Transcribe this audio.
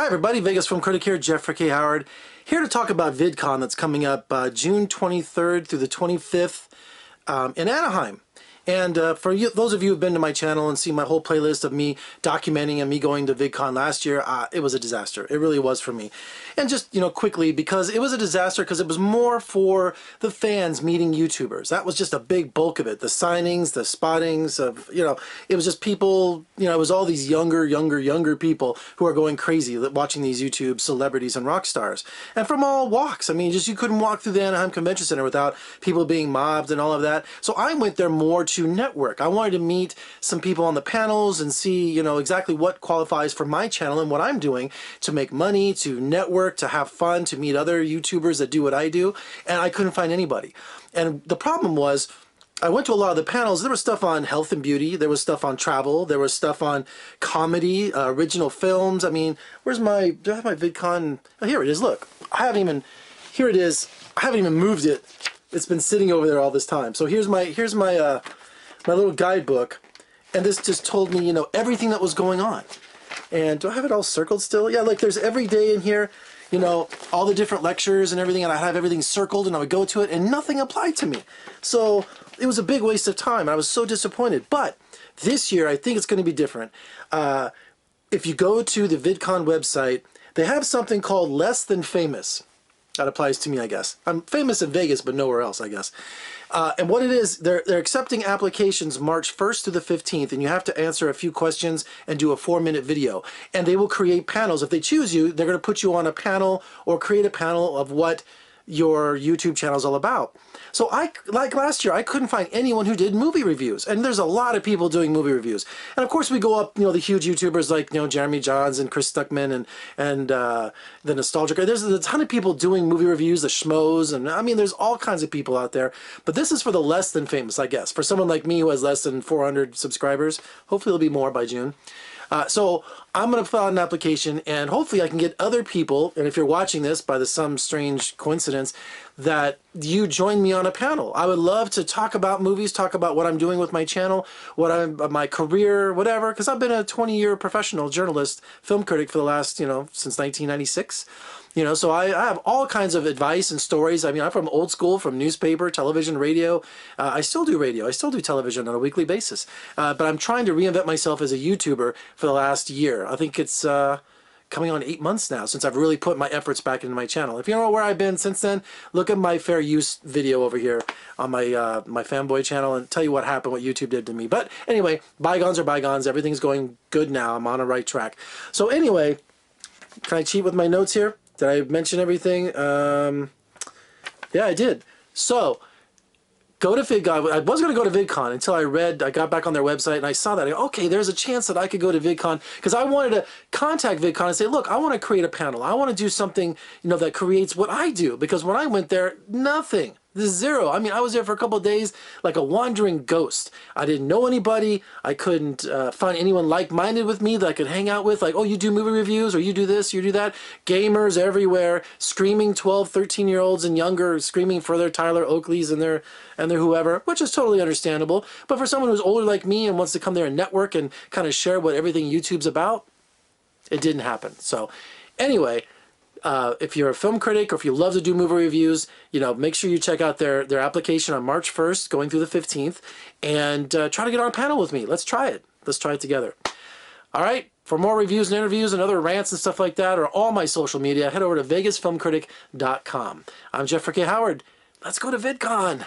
Hi everybody, Vegas Film Critic here, Jeffrey K. Howard, here to talk about Vidcon that's coming up June 23rd through the 25th in Anaheim. And for those of you who have been to my channel and seen my whole playlist of me documenting and me going to VidCon last year, it was a disaster. It really was for me. And just, quickly, because it was a disaster because it was more for the fans meeting YouTubers. That was just a big bulk of it. The signings, the spottings of, it was just people, it was all these younger people who are going crazy watching these YouTube celebrities and rock stars. And from all walks. I mean, just you couldn't walk through the Anaheim Convention Center without people being mobbed and all of that. So I went there more to network. I wanted to meet some people on the panels and see, exactly what qualifies for my channel and what I'm doing to make money, to network, to have fun, to meet other YouTubers that do what I do, and I couldn't find anybody. And the problem was, I went to a lot of the panels. There was stuff on health and beauty. There was stuff on travel. There was stuff on comedy, original films. I mean, do I have my VidCon? Oh, here it is. Look, here it is. I haven't even moved it. It's been sitting over there all this time. So here's my little guidebook, and this just told me, everything that was going on. And do I have it all circled still? Yeah, like there's every day in here, all the different lectures and everything, and I have everything circled, and I would go to it, and nothing applied to me. So it was a big waste of time. I was so disappointed. But this year, I think it's going to be different. If you go to the VidCon website, they have something called Less Than Famous. That applies to me, I guess. I'm famous in Vegas, but nowhere else, I guess. And what it is, they're accepting applications March 1st to the 15th, and you have to answer a few questions and do a 4-minute video. And they will create panels. If they choose you, they're going to put you on a panel or create a panel of what your YouTube channel is all about. So like last year, I couldn't find anyone who did movie reviews. And there's a lot of people doing movie reviews. And of course we go up, the huge YouTubers like, Jeremy Johns and Chris Stuckman and the Nostalgic. There's a ton of people doing movie reviews, the schmoes, and I mean, there's all kinds of people out there. But this is for the less than famous, I guess. For someone like me who has less than 400 subscribers, hopefully it'll be more by June. So I'm going to fill out an application, and hopefully I can get other people, and if you're watching this by some strange coincidence, that you join me on a panel. I would love to talk about movies, talk about what I'm doing with my channel, my career, whatever, because I've been a 20-year professional journalist, film critic for the last, since 1996. So I have all kinds of advice and stories. I mean, I'm from old school, from newspaper, television, radio. I still do radio. I still do television on a weekly basis. But I'm trying to reinvent myself as a YouTuber for the last year. I think it's coming on 8 months now since I've really put my efforts back into my channel. If you don't know where I've been since then, look at my fair use video over here on my my fanboy channel and tell you what happened, what YouTube did to me. But anyway, bygones are bygones. Everything's going good now. I'm on a right track. So anyway, can I cheat with my notes here? Did I mention everything? Yeah, I did. So, go to VidCon. I was going to go to VidCon until I got back on their website and I saw that. Okay, there's a chance that I could go to VidCon, because I wanted to contact VidCon and say, look, I want to create a panel. I want to do something, that creates what I do. Because when I went there, nothing. Zero. I mean, I was there for a couple of days like a wandering ghost. I didn't know anybody. I couldn't find anyone like-minded with me that I could hang out with. Like, oh, you do movie reviews, or you do this, you do that. Gamers everywhere, screaming 12, 13-year-olds and younger, screaming for their Tyler Oakleys and their whoever, which is totally understandable. But for someone who's older like me and wants to come there and network and kind of share what everything YouTube's about, it didn't happen. So anyway, if you're a film critic or if you love to do movie reviews, make sure you check out their application on March 1st, going through the 15th, and try to get on a panel with me. Let's try it. Let's try it together. All right. For more reviews and interviews and other rants and stuff like that, or all my social media, head over to vegasfilmcritic.com. I'm Jeffrey K. Howard. Let's go to VidCon.